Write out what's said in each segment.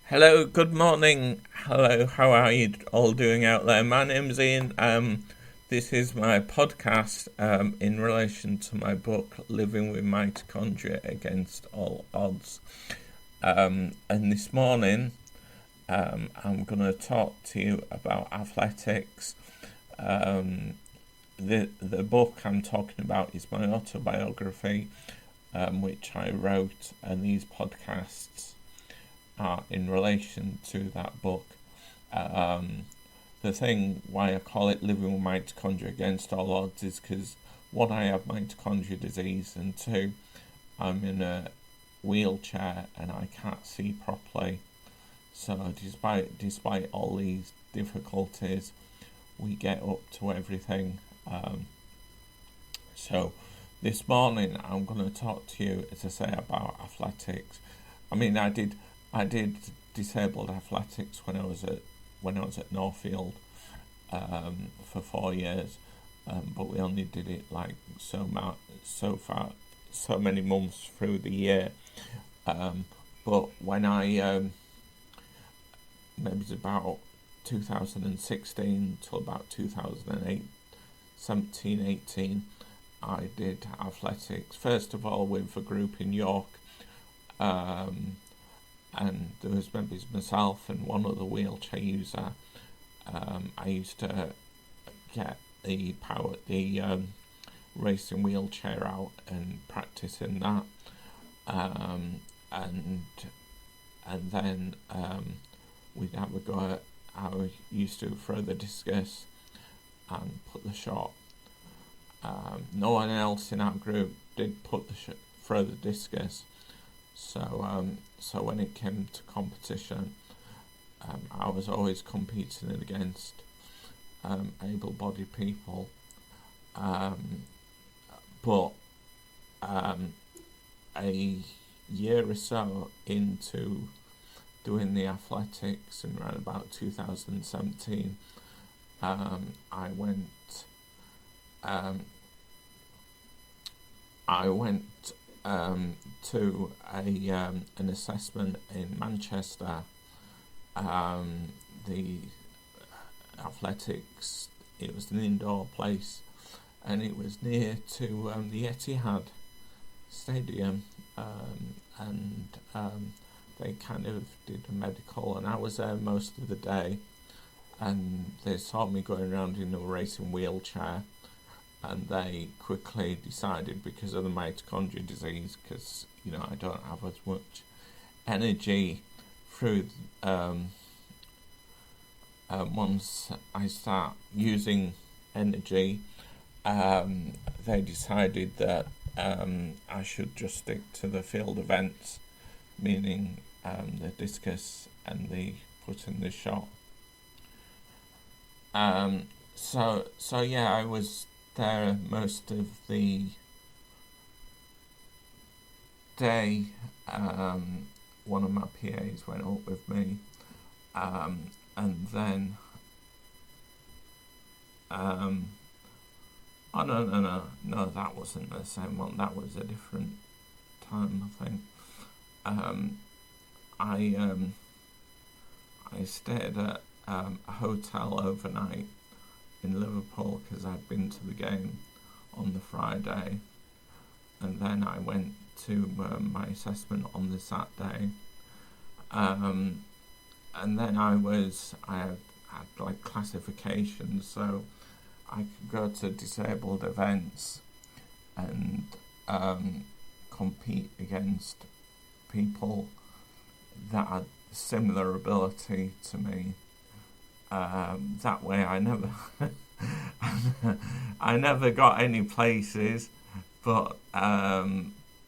Hello, good morning. Hello, how are you all doing out there? My name's Ian. This is my podcast in relation to my book, Living with Mitochondria Against All Odds. And this morning, I'm going to talk to you about athletics. The book I'm talking about is my autobiography, which I wrote, and these podcasts are in relation to that book. The thing why I call it Living with Mitochondria Against All Odds is because, one, I have mitochondria disease, and two, I'm in a wheelchair and I can't see properly. So despite all these difficulties, we get up to everything. So this morning I'm going to talk to you, as I say, about athletics. I mean, I did disabled athletics when I was at Northfield for 4 years, but we only did it like so many months through the year. But when I maybe it's about 2016 till about 2008, 17, 18, I did athletics. First of all with a group in York. And there was maybe myself and one other wheelchair user. I used to get the racing wheelchair out and practice in that, and then we'd have a go at how I used to throw the discus and put the shot. No one else in our group did throw the discus. So when it came to competition, I was always competing against able-bodied people. But a year or so into doing the athletics, in around about 2017, I went to an assessment in Manchester. The athletics, it was an indoor place, and it was near to the Etihad Stadium, and they kind of did a medical, and I was there most of the day, and they saw me going around in a racing wheelchair. And they quickly decided, because of the mitochondria disease, because I don't have as much energy through once I start using energy, they decided that I should just stick to the field events, meaning the discus and the putting the shot. So yeah, I was there most of the day. One of my PAs went up with me, and then no, that wasn't the same one. That was a different time, I think. I stayed at a hotel overnight in Liverpool because I'd been to the game on the Friday, and then I went to my assessment on the Saturday, and then I had like classifications, so I could go to disabled events and compete against people that had similar ability to me. That way I never got any places, but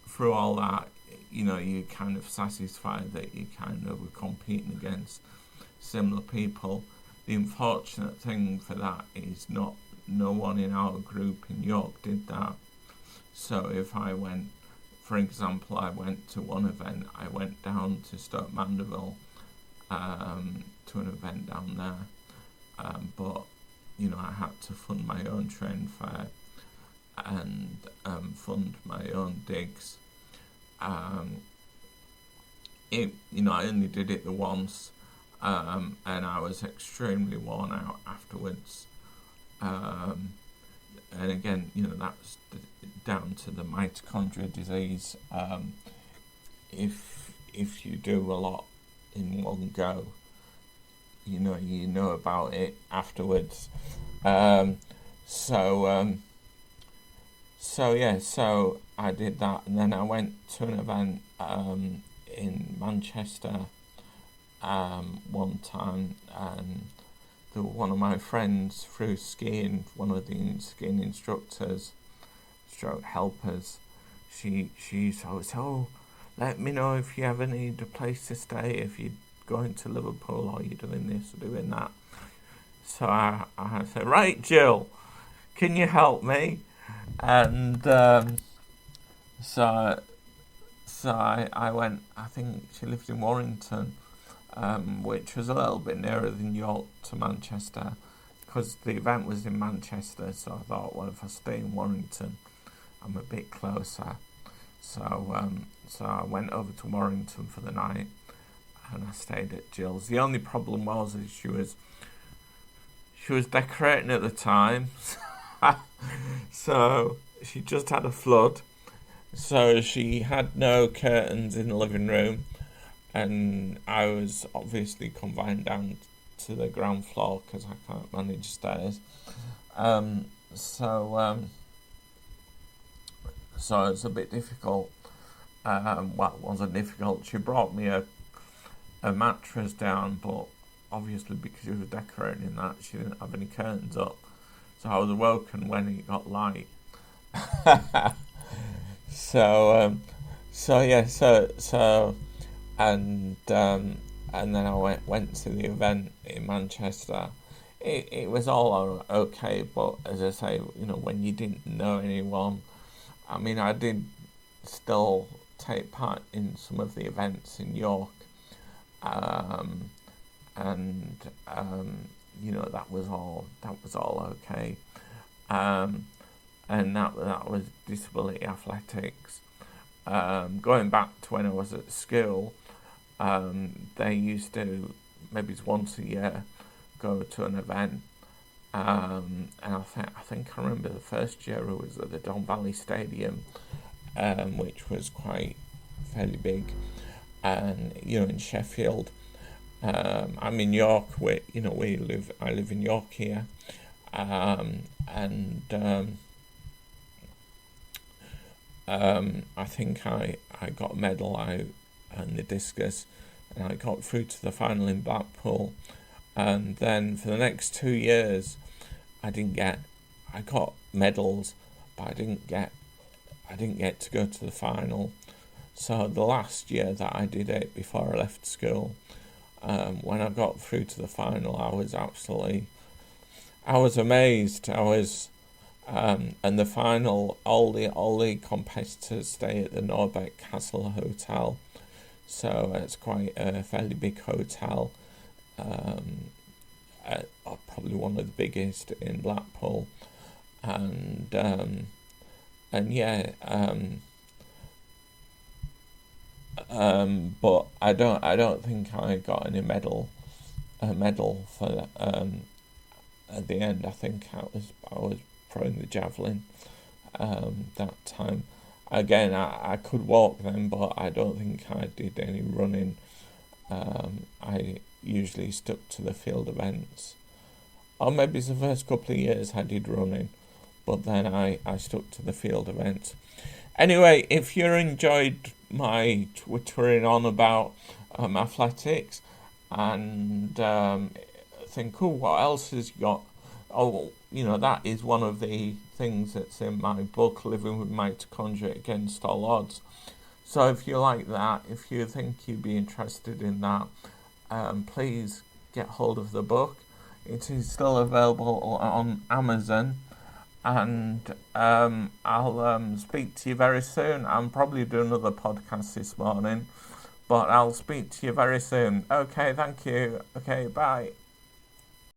through all that, you kind of satisfied that you kind of were competing against similar people. The unfortunate thing for that is no one in our group in York did that. So if I went, for example, I went to one event, I went down to Stoke Mandeville to an event down there, but I had to fund my own train fare and fund my own digs, I only did it the once, and I was extremely worn out afterwards. And again, that's down to the mitochondria disease. If you do a lot in one go, you know about it afterwards. So I did that, and then I went to an event in Manchester one time, and one of my friends through skiing, one of the skiing instructors, stroke helpers, she's always, let me know if you ever need a place to stay, if you're going to Liverpool or you're doing this or doing that. So I said, right, Jill, can you help me? And so I went. I think she lived in Warrington, which was a little bit nearer than York to Manchester, because the event was in Manchester. So I thought, well, if I stay in Warrington, I'm a bit closer. So I went over to Warrington for the night, and I stayed at Jill's. The only problem was that she was decorating at the time, so she just had a flood. So she had no curtains in the living room, and I was obviously confined down to the ground floor because I can't manage stairs. So it's a bit difficult. Well, it wasn't difficult. She brought me a mattress down, but obviously because she was decorating that, she didn't have any curtains up. So I was awoken when it got light. And then I went to the event in Manchester. It was all okay, but as I say, when you didn't know anyone, I mean, I did still take part in some of the events in York, that was all okay, and that was disability athletics. Going back to when I was at school, they used to, maybe it's once a year, go to an event, and I think I remember the first year it was at the Don Valley Stadium, which was quite fairly big, and in Sheffield. I'm in York. I live in York here, I think I got a medal out in the discus, and I got through to the final in Blackpool. And then for the next 2 years, I got medals, but I didn't get to go to the final. So the last year that I did it before I left school, when I got through to the final, I was amazed. And the final, all the competitors stay at the Norbeck Castle Hotel, so it's quite a fairly big hotel, probably one of the biggest in Blackpool, but I don't think I got any medal for at the end. I think I was throwing the javelin that time. Again, I could walk then, but I don't think I did any running. I usually stuck to the field events. Or maybe it's the first couple of years I did running, but then I stuck to the field events. Anyway, if you enjoyed my twittering on about athletics and think, what else has got? That is one of the things that's in my book, Living with Mitochondria Against All Odds. So if you like that, if you think you'd be interested in that, please get hold of the book. It is still available on Amazon, and I'll speak to you very soon. I'm probably doing another podcast this morning, but I'll speak to you very soon. Okay, thank you. Okay, bye.